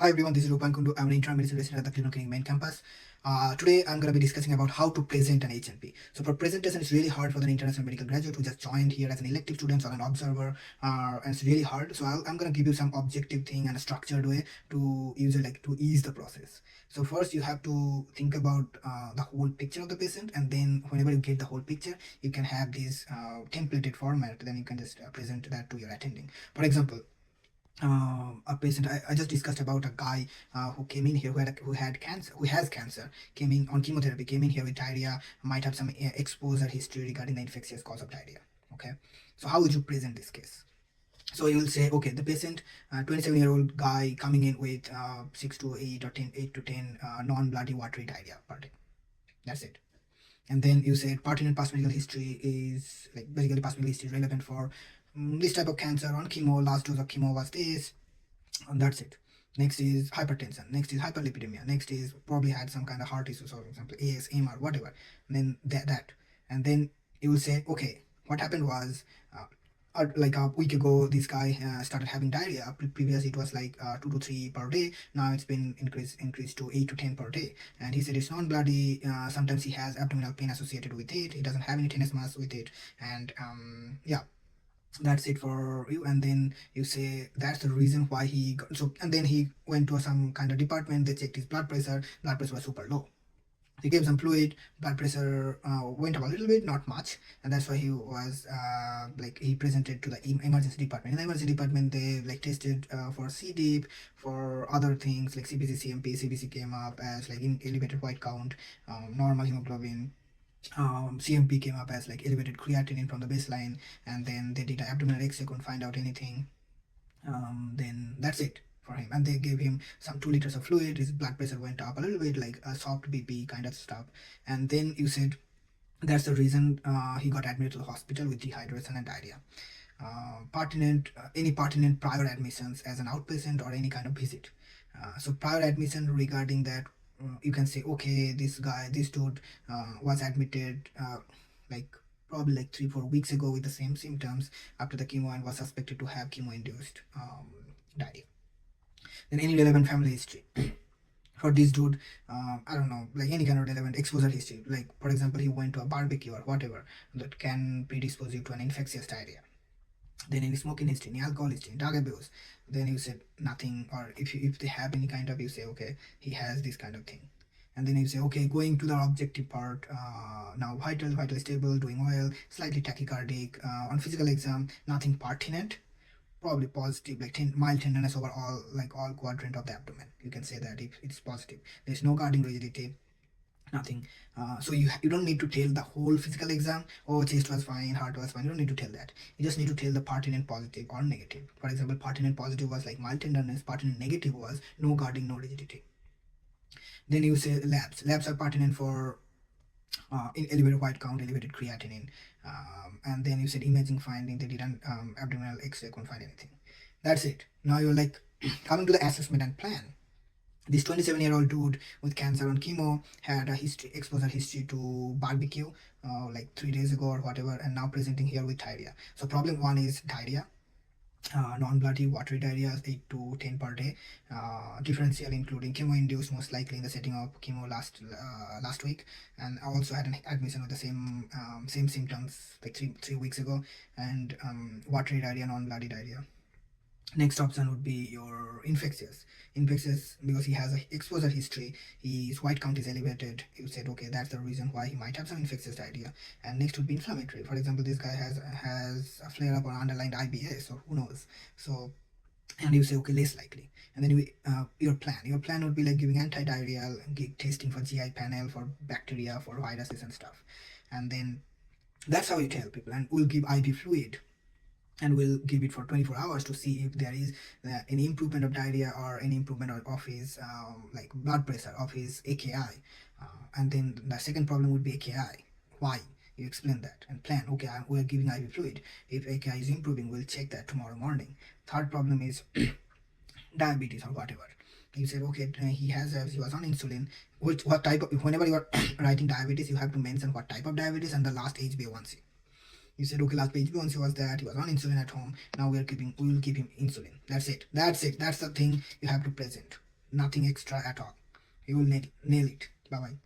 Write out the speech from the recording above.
Hi everyone, this is Rupan Kundu. I'm an internal medicine resident at the Clinical Clinic main campus. Today I'm going to be discussing about how to present an HNP. So for presentation, it's really hard for the international medical graduate who just joined here as an elective student or an observer, and it's really hard. So I'm going to give you some objective thing and a structured way to use it, like to ease the process. So first you have to think about the whole picture of the patient, and then whenever you get the whole picture, you can have this templated format. Then you can just present that to your attending. For example, a patient I just discussed about a guy who came in here who had cancer, who has cancer, came in on chemotherapy, came in here with diarrhea, might have some exposure history regarding the infectious cause of diarrhea. Okay, so how would you present this case? So you will say, okay, the patient, 27-year-old guy coming in with 6 to 8 or 8 to 10 non-bloody watery diarrhea per day. That's it. And then you said pertinent past medical history is like basically past medical history is relevant for this type of cancer on chemo, last dose of chemo was this, and that's it. Next is hypertension, next is hyperlipidemia, next is probably had some kind of heart issues, for example ASM or whatever. And then that and then you will say, okay, what happened was like a week ago this guy started having diarrhea. Previously it was like 2 to 3 per day. Now it's been increased to 8 to 10 per day, and he said it's non-bloody. Sometimes he has abdominal pain associated with it, he doesn't have any tennis mass with it, and yeah, that's it for you. And then you say that's the reason why he got so, and then he went to some kind of department, they checked his blood pressure was super low. They gave some fluid, blood pressure went up a little bit, not much, and that's why he was like he presented to the emergency department. In the emergency department they like tested for CDIP, for other things like CBC, CMP. CBC came up as like in elevated white count, normal hemoglobin. CMP came up as like elevated creatinine from the baseline, and then they did an abdominal X-ray, couldn't find out anything. Then that's it for him, and they gave him some 2 liters of fluid. His blood pressure went up a little bit, like a soft BP kind of stuff. And then you said that's the reason he got admitted to the hospital with dehydration and diarrhea. Any pertinent prior admissions as an outpatient or any kind of visit. So prior admission regarding that, you can say, okay, this dude was admitted like probably like 3-4 weeks ago with the same symptoms after the chemo and was suspected to have chemo-induced diarrhea. Then any relevant family history. For this dude, I don't know, like any kind of relevant exposure history. Like for example, he went to a barbecue or whatever that can predispose you to an infectious diarrhea. Then any smoking history, any alcohol history, drug abuse. Then you said nothing, or if they have any kind of, you say, okay, he has this kind of thing. And then you say, okay, going to the objective part, now vital stable, doing well, slightly tachycardic, on physical exam, nothing pertinent, probably positive, like mild tenderness over all quadrant of the abdomen. You can say that if it's positive. There's no guarding rigidity, nothing. So you don't need to tell the whole physical exam, oh, chest was fine, heart was fine. You don't need to tell that. You just need to tell the pertinent positive or negative. For example, pertinent positive was like mild tenderness, pertinent negative was no guarding, no rigidity. Then you say labs are pertinent for in elevated white count, elevated creatinine, and then you said imaging finding, they did an abdominal X-ray, couldn't find anything. That's it. Now you're like coming to the assessment and plan. This 27-year-old dude with cancer on chemo had a exposure history to barbecue like 3 days ago or whatever, and now presenting here with diarrhea. So problem 1 is diarrhea. Non-bloody watery diarrhea 8 to 10 per day, differential including chemo-induced, most likely in the setting of chemo last week, and I also had an admission with the same symptoms like 3 weeks ago, and watery diarrhea, non-bloody diarrhea. Next option would be your infectious because he has a exposure history, his white count is elevated. You said, okay, that's the reason why he might have some infectious diarrhea. And next would be inflammatory. For example, this guy has a flare up or underlying IBS, or who knows. So, and you say, okay, less likely. And then your plan would be like giving anti-diarrheal, testing for GI panel, for bacteria, for viruses and stuff. And then that's how you tell people. And we'll give IV fluid, and we'll give it for 24 hours to see if there is any improvement of diarrhea or any improvement of his like blood pressure, of his AKI. And then the second problem would be AKI. Why? You explain that and plan, okay, we're giving IV fluid. If AKI is improving, we'll check that tomorrow morning. Third problem is diabetes or whatever. You said, okay, he was on insulin. What type of, whenever you are writing diabetes, you have to mention what type of diabetes and the last HbA1c. You said, okay, last HbA1c was that he was on insulin at home. Now we will give him insulin. That's it. That's the thing you have to present. nothing extra at all. You will nail it. Bye bye.